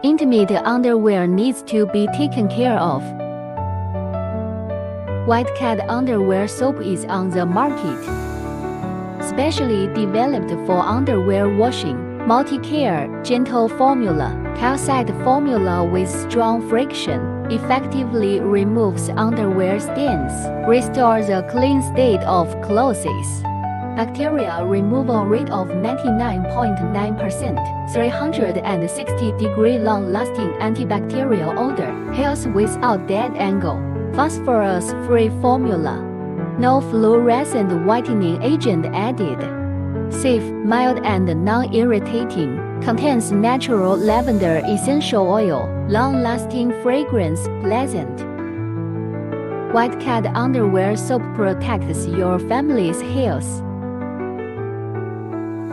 Intimate underwear needs to be taken care of. WhiteCat Underwear Soap is on the market. Specially developed for underwear washing, multi-care, gentle formula, calcite formula with strong friction, effectively removes underwear stains, restores a clean state of clothes. Bacteria removal rate of 99.9%, 360-degree long-lasting antibacterial odor, hairs without dead angle, phosphorus-free formula, no fluorescent whitening agent added, safe, mild and non-irritating, contains natural lavender essential oil, long-lasting fragrance, pleasant. WhiteCat Underwear Soap protects your family's health.